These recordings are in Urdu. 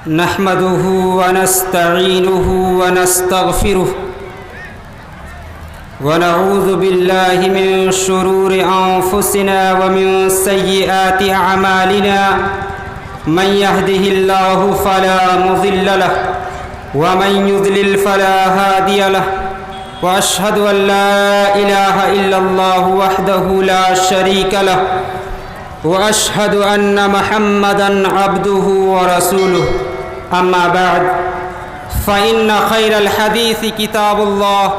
نحمده ونستعينه ونستغفره ونعوذ بالله من شرور أنفسنا ومن سيئات أعمالنا من يهده الله فلا مضل له ومن يضلل فلا هادي له وأشهد أن لا إله إلا الله وحده لا شريك له وأشهد أن محمدًا عبده ورسوله أما بعد فإن خير الحديث كتاب الله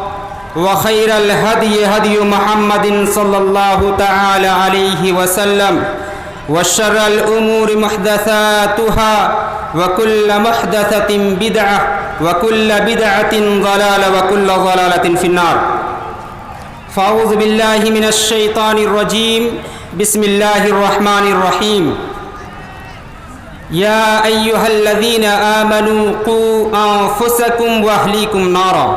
وخير الهدي هدي محمد صلى الله تعالى عليه وسلم وشر الأمور محدثاتها وكل محدثة بدعة وكل بدعة ضلالة وكل ضلالة في النار. فأعوذ بالله من الشيطان الرجيم. بسم الله الرحمن الرحيم. يا أيها الذين آمنوا قوا أنفسكم وأهليكم نارا.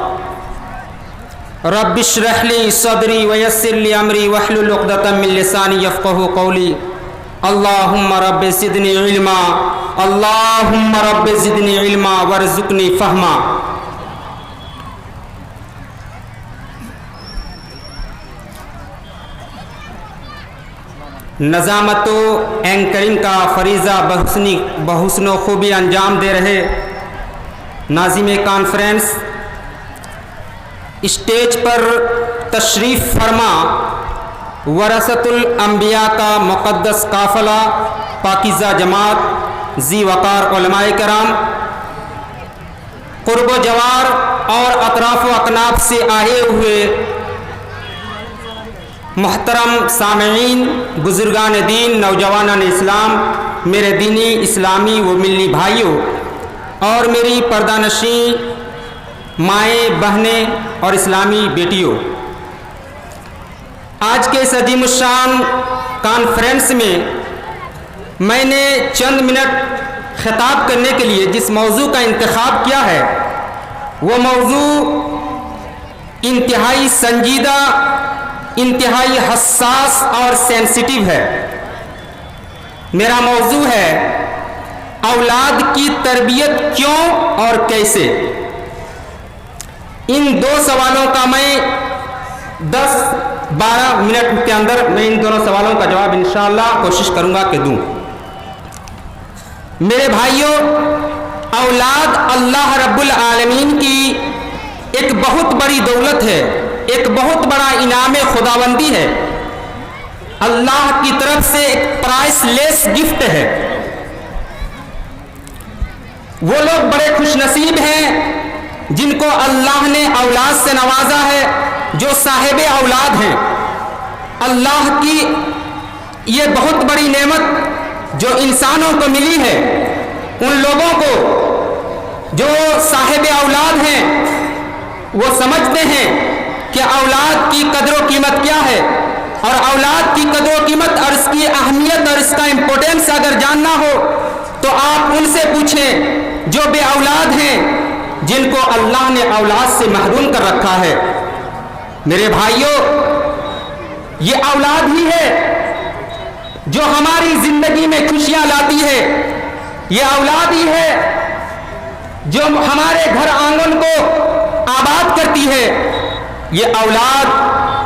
رب اشرح لي صدري ويسر لي أمري واحلل عقدة من لساني يفقهوا قولي. اللهم رب زدني علما اللهم رب زدني علما وارزقني فهما. نظامت و اینکرنگ کا فریضہ بحسن و خوبی انجام دے رہے ناظم کانفرنس، اسٹیج پر تشریف فرما ورثۃ الانبیاء کا مقدس قافلہ، پاکیزہ جماعت، ذی وقار علماء کرام، قرب و جوار اور اطراف و اکناف سے آئے ہوئے محترم سامعین، بزرگان دین، نوجوانان اسلام، میرے دینی اسلامی و ملی بھائیوں اور میری پردہ نشین مائیں، بہنیں اور اسلامی بیٹیوں، آج کے اس عظیم الشان کانفرنس میں میں نے چند منٹ خطاب کرنے کے لیے جس موضوع کا انتخاب کیا ہے وہ موضوع انتہائی سنجیدہ، انتہائی حساس اور سینسٹیو ہے. میرا موضوع ہے اولاد کی تربیت کیوں اور کیسے. ان دو سوالوں کا میں 10-12 منٹ کے اندر میں ان دونوں سوالوں کا جواب انشاءاللہ کوشش کروں گا کہ دوں. میرے بھائیوں، اولاد اللہ رب العالمین کی ایک بہت بڑی دولت ہے، ایک بہت بڑا انعام خداوندی ہے، اللہ کی طرف سے ایک پرائس لیس گفٹ ہے. وہ لوگ بڑے خوش نصیب ہیں جن کو اللہ نے اولاد سے نوازا ہے، جو صاحب اولاد ہیں. اللہ کی یہ بہت بڑی نعمت جو انسانوں کو ملی ہے، ان لوگوں کو جو صاحب اولاد ہیں وہ سمجھتے ہیں کہ اولاد کی قدر و قیمت کیا ہے، اور اولاد کی قدر و قیمت اور اس کی اہمیت اور اس کا امپورٹنس اگر جاننا ہو تو آپ ان سے پوچھیں جو بے اولاد ہیں، جن کو اللہ نے اولاد سے محروم کر رکھا ہے. میرے بھائیوں، یہ اولاد ہی ہے جو ہماری زندگی میں خوشیاں لاتی ہے. یہ اولاد ہی ہے جو ہمارے گھر آنگن کو آباد کرتی ہے. یہ اولاد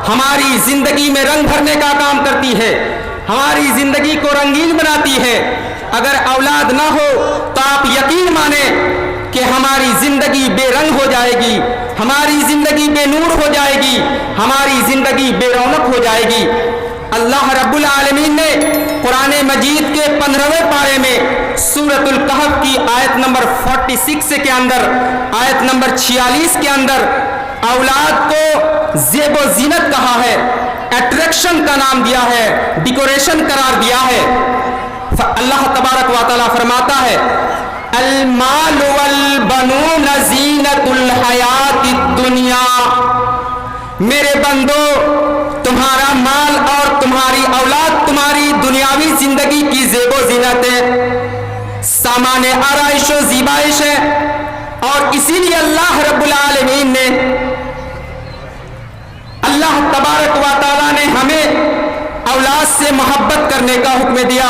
ہماری زندگی میں رنگ بھرنے کا کام کرتی ہے، ہماری زندگی کو رنگین بناتی ہے. اگر اولاد نہ ہو تو آپ یقین مانیں کہ ہماری زندگی بے رنگ ہو جائے گی، ہماری زندگی بے نور ہو جائے گی، ہماری زندگی بے رونق ہو جائے گی. اللہ رب العالمین نے قرآن مجید کے 15ویں پارے میں سورۃ الکہف کی آیت نمبر 46 کے اندر، آیت نمبر 46 کے اندر اولاد کو زیب و زینت کہا ہے، اٹریکشن کا نام دیا ہے، ڈیکوریشن قرار دیا ہے. اللہ تبارک و تعالیٰ فرماتا ہے المال والبنون زینت الحیات الدنیا. میرے بندو، تمہارا مال اور تمہاری اولاد تمہاری دنیاوی زندگی کی زیب و زینت ہے، سامان آرائش و زیبائش ہے. اور اسی لیے اللہ رب العالمین نے، اللہ تبارک و تعالیٰ نے ہمیں اولاد سے محبت کرنے کا حکم دیا.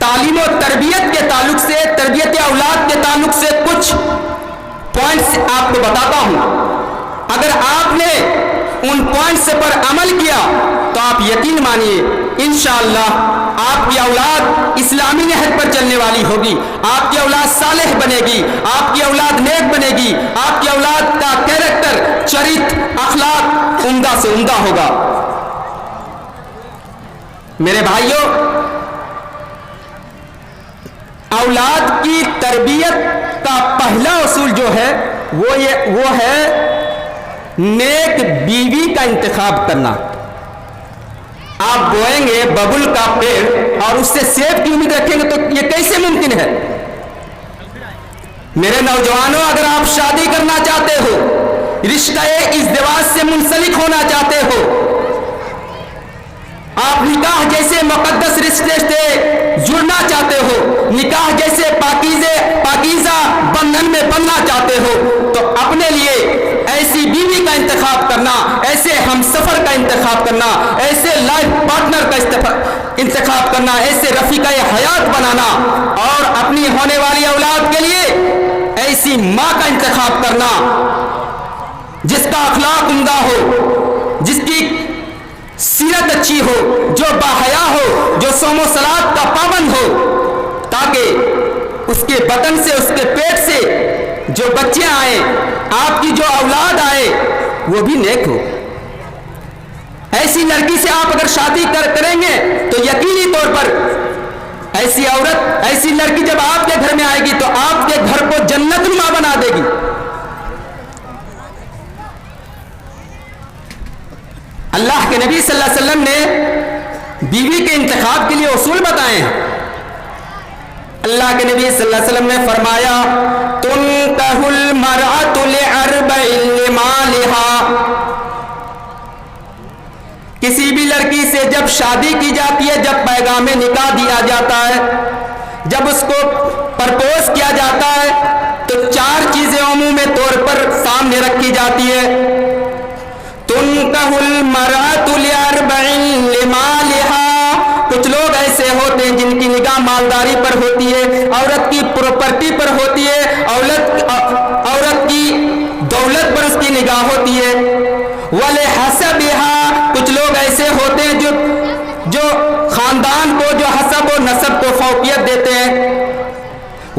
تعلیم و تربیت کے تعلق سے, تربیت اولاد کے تعلق سے کچھ پوائنٹس آپ کو بتاتا ہوں. اگر آپ نے ان پوائنٹس پر عمل کیا تو آپ یقین مانیے انشاءاللہ آپ کی اولاد اسلامی نہج پر چلنے والی ہوگی, آپ کی اولاد صالح بنے گی, آپ کی اولاد نیک بنے گی, آپ کی اولاد کا کیریکٹر, چرت, اخلاق عمدہ سے عمدہ ہوگا. میرے بھائیوں, اولاد کی تربیت کا پہلا اصول جو ہے وہ ہے نیک بیوی کا انتخاب کرنا. آپ بوئیں گے ببل کا پیڑ اور اس سے سیب کی امید رکھیں گے تو یہ کیسے ممکن ہے؟ میرے نوجوانوں, اگر آپ شادی کرنا چاہتے ہو, رشتہ ازدواج سے منسلک ہونا چاہتے ہو, آپ نکاح جیسے مقدس رشتے سے جڑنا چاہتے ہو, نکاح جیسے پاکیزہ بندھن میں بننا چاہتے ہو, تو اپنے لیے ایسی بیوی کا انتخاب کرنا, ایسے ہم سفر کا انتخاب کرنا, ایسے لائف پارٹنر کا انتخاب کرنا, ایسے رفیقہ حیات بنانا, اور اپنی ہونے والی اولاد کے لیے ایسی ماں کا انتخاب کرنا جس کا اخلاق عمدہ ہو, جس کی سیرت اچھی ہو, جو باحیا ہو, جو صوم و صلات کا پابند ہو, تاکہ اس کے بدن سے, اس کے پیٹ سے جو بچے آئیں, آپ کی جو اولاد آئے وہ بھی نیک ہو. ایسی لڑکی سے آپ اگر شادی کریں گے تو یقینی طور پر ایسی عورت, ایسی لڑکی جب آپ کے گھر میں آئے گی تو آپ کے گھر کو جنت نما بنا دے گی. اللہ کے نبی صلی اللہ علیہ وسلم نے بیوی کے انتخاب کے لیے اصول بتائے ہیں. اللہ کے نبی صلی اللہ علیہ وسلم نے فرمایا, تنکح المرأة لأربع لمالها. کسی بھی لڑکی سے جب شادی کی جاتی ہے, جب پیغام نکاح دیا جاتا ہے, جب اس کو پرپوز کیا جاتا ہے, تو 4 چیزیں عمومی طور پر سامنے رکھی جاتی ہے. تنکح المرأة لأربع لمالها. کچھ لوگ ایسے ہوتے ہیں جن کی نگاہ مالداری پر ہوتی ہے, عورت کی پراپرٹی پر ہوتی ہے, عورت کی دولت پر اس کی نگاہ ہوتی ہے. وَلِحَسَبِهَا. کچھ لوگ ایسے ہوتے ہیں جو خاندان کو, جو حسب و نسب کو فوقیت دیتے ہیں.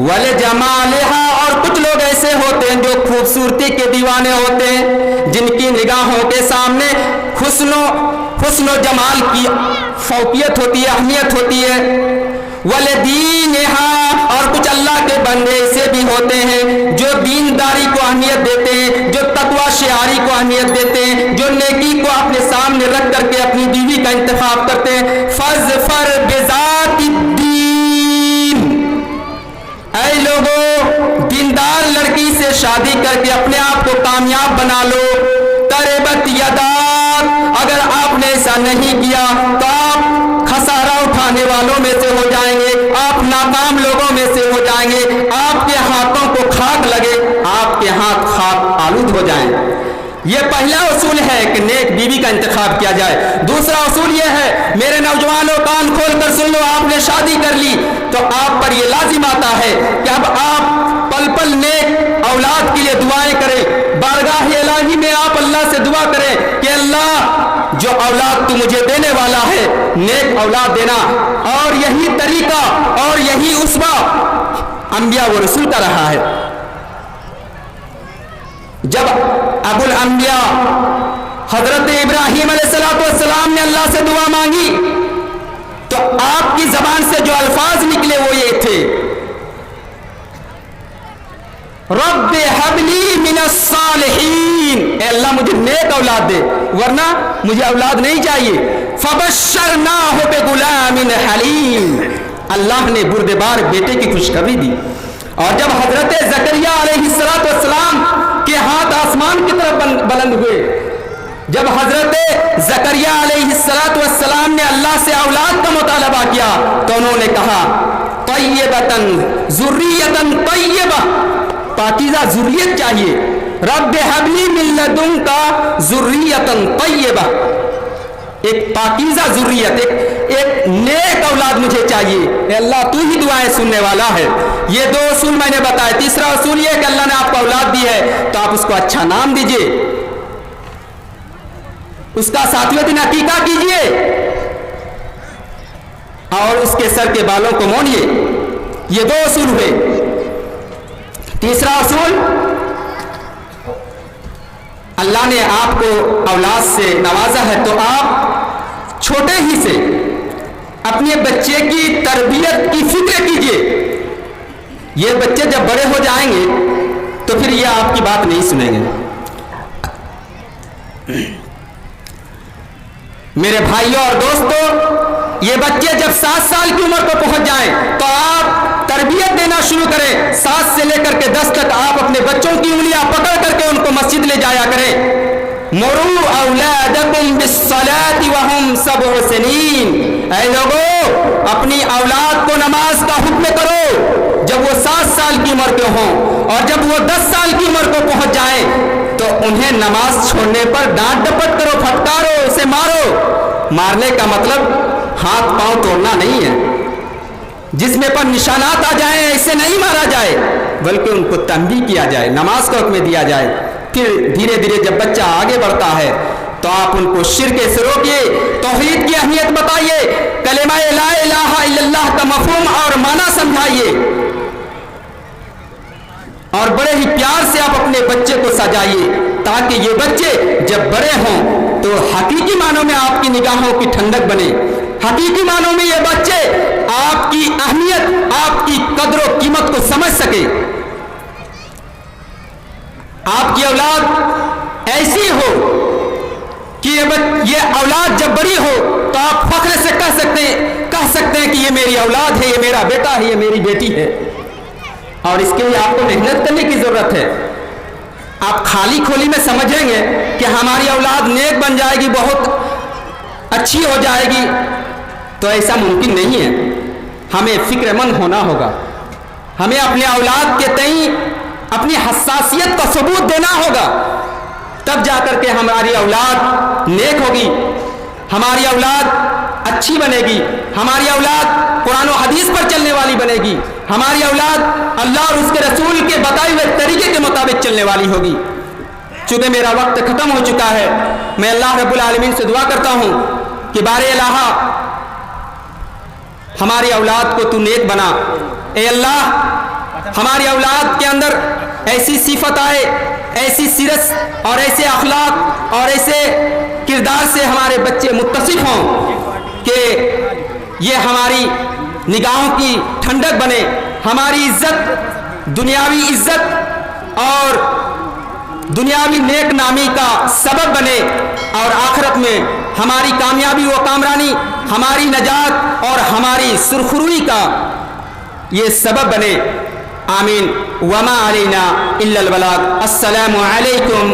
وَلِجَمَالِهَا. اور کچھ لوگ ایسے ہوتے ہیں جو خوبصورتی کے دیوانے ہوتے ہیں, جن کی نگاہوں کے سامنے حسن و جمال کی فوقیت ہوتی ہے, اہمیت ہوتی ہے. وَلِدِينِهَا. اور کچھ اللہ کے بندے ایسے بھی ہوتے ہیں جو دینداری کو اہمیت دیتے ہیں, جو تقوی شعاری کو اہمیت دیتے ہیں, جو نیکی کو اپنے سامنے رکھ کر کے اپنی بیوی کا انتخاب کرتے ہیں. فَاظْفَرْ بِذَاتِ الدِّينِ. اے لوگوں, دیندار لڑکی سے شادی کر کے اپنے آپ کو کامیاب بنا لو. تربت یداک. اگر آپ نے ایسا نہیں کیا تو آپ خسارہ اٹھانے والوں میں سے ہو جائیں گے, آپ ناکام لوگوں میں سے ہو جائیں گے, آپ کے ہاتھوں کو کھاک لگے, آپ کے ہاتھ خاک آلود ہو جائیں. یہ پہلا اصول ہے کہ نیک بیوی کا انتخاب کیا جائے. دوسرا اصول یہ ہے, میرے نوجوانوں کان کھول کر سن لو, آپ نے شادی کر لی تو آپ پر یہ لازم آتا ہے کہ اب آپ پل پل نیک اولاد کے لیے دعائیں کریں. بارگاہ الہی میں آپ اللہ سے دعا کریں کہ اللہ جو اولاد تو مجھے دینے والا ہے نیک اولاد دینا. اور یہی طریقہ اور یہی اسوہ انبیاء و رسول کا رہا ہے. جب ابو الانبیاء حضرت ابراہیم علیہ السلام نے اللہ سے دعا مانگی تو آپ کی زبان سے جو الفاظ نکلے وہ یہ تھے, رب ہب لی من الصالحین. اے اللہ مجھے نیک اولاد دے, ورنہ مجھے اولاد نہیں چاہیے. فبشرناہ بغلام حلیم. اللہ نے بردبار بیٹے کی خوشخبری دی. اور جب حضرت زکریا علیہ السلام کے ہاتھ آسمان کی طرف بلند ہوئے, جب حضرت زکریا علیہ السلام نے اللہ سے اولاد کا مطالبہ کیا تو انہوں نے کہا طیبتن ذریتن طیبہ, پاکیزہ ذریت چاہیے. رب ہب لی من لدنک ذریتن طیبہ. ایک پاکیزہ ذریت, ایک نیک اولاد مجھے چاہیے. اے اللہ تو ہی دعائیں سننے والا ہے. یہ 2 اصول میں نے بتائے. تیسرا اصول یہ کہ اللہ نے آپ کو اولاد دی ہے تو آپ اس کو اچھا نام دیجئے, اس کا 7ویں دن عقیقہ کیجئے اور اس کے سر کے بالوں کو مونیے. یہ 2 اصول ہوئے. تیسرا اصول, اللہ نے آپ کو اولاد سے نوازا ہے تو آپ چھوٹے ہی سے اپنے بچے کی تربیت کی فکر کیجئے. یہ بچے جب بڑے ہو جائیں گے تو پھر یہ آپ کی بات نہیں سنیں گے. میرے بھائیوں اور دوستوں, یہ بچے جب 7 سال کی عمر کو پہنچ جائیں تو آپ تربیت دینا شروع کریں. 7 سے لے کر کے 10 تک آپ اپنے بچوں کی انگلیاں پکڑ کر کے ان کو مسجد لے جایا کریں. مروا اولادکم بالصلاۃ وهم 7 سنین. اے لوگو, اپنی اولاد کو نماز کا حکم کرو جب وہ 7 سال کی عمر کے ہوں, اور جب وہ 10 سال کی عمر کو پہنچ جائیں تو انہیں نماز چھوڑنے پر ڈانٹ ڈپٹ کرو, پھٹکارو, اسے مارو. مارنے کا مطلب ہاتھ پاؤں توڑنا نہیں ہے, جسم پر نشانات آ جائیں ایسے نہیں مارا جائے, بلکہ ان کو تنبیہ کیا جائے, نماز کا حکم دیا جائے. پھر دھیرے دھیرے جب بچہ آگے بڑھتا ہے تو آپ ان کو شرک سے روکیے, توحید کی اہمیت بتائیے, کلمہ لا الہ الا اللہ کا مفہوم اور معنی سمجھائیے, اور بڑے ہی پیار سے آپ اپنے بچے کو سجائیے تاکہ یہ بچے جب بڑے ہوں تو حقیقی معنوں میں آپ کی نگاہوں کی ٹھنڈک بنے. حقیقی معنوں میں یہ بچے آپ کی اہمیت, آپ کی قدر و قیمت کو سمجھ سکے. آپ کی اولاد ایسی ہو کہ یہ اولاد جب بڑی ہو تو آپ فخر سے کہہ سکتے ہیں کہ یہ میری اولاد ہے, یہ میرا بیٹا ہے, یہ میری بیٹی ہے. اور اس کے لیے آپ کو محنت کرنے کی ضرورت ہے. آپ خالی کھولی میں سمجھیں گے کہ ہماری اولاد نیک بن جائے گی, بہت اچھی ہو جائے گی, تو ایسا ممکن نہیں ہے. ہمیں فکر مند ہونا ہوگا, ہمیں اپنے اولاد کے تئیں اپنی حساسیت کا ثبوت دینا ہوگا, تب جا کر کے ہماری اولاد نیک ہوگی, ہماری اولاد اچھی بنے گی, ہماری اولاد قرآن و حدیث پر چلنے والی بنے گی, ہماری اولاد اللہ اور اس کے رسول کے بتائے ہوئے طریقے کے مطابق چلنے والی ہوگی. چونکہ میرا وقت ختم ہو چکا ہے, میں اللہ رب العالمین سے دعا کرتا ہوں کہ بار الہ ہماری اولاد کو تو نیک بنا. اے اللہ, ہماری اولاد کے اندر ایسی صفت آئے, ایسی سیرت اور ایسے اخلاق اور ایسے کردار سے ہمارے بچے متصف ہوں کہ یہ ہماری نگاہوں کی ٹھنڈک بنے, ہماری عزت, دنیاوی عزت اور دنیاوی نیک نامی کا سبب بنے, اور آخرت میں ہماری کامیابی و کامرانی, ہماری نجات اور ہماری سرخروئی کا یہ سبب بنے. آمین. وما علینا الا البلاغ. السلام علیکم.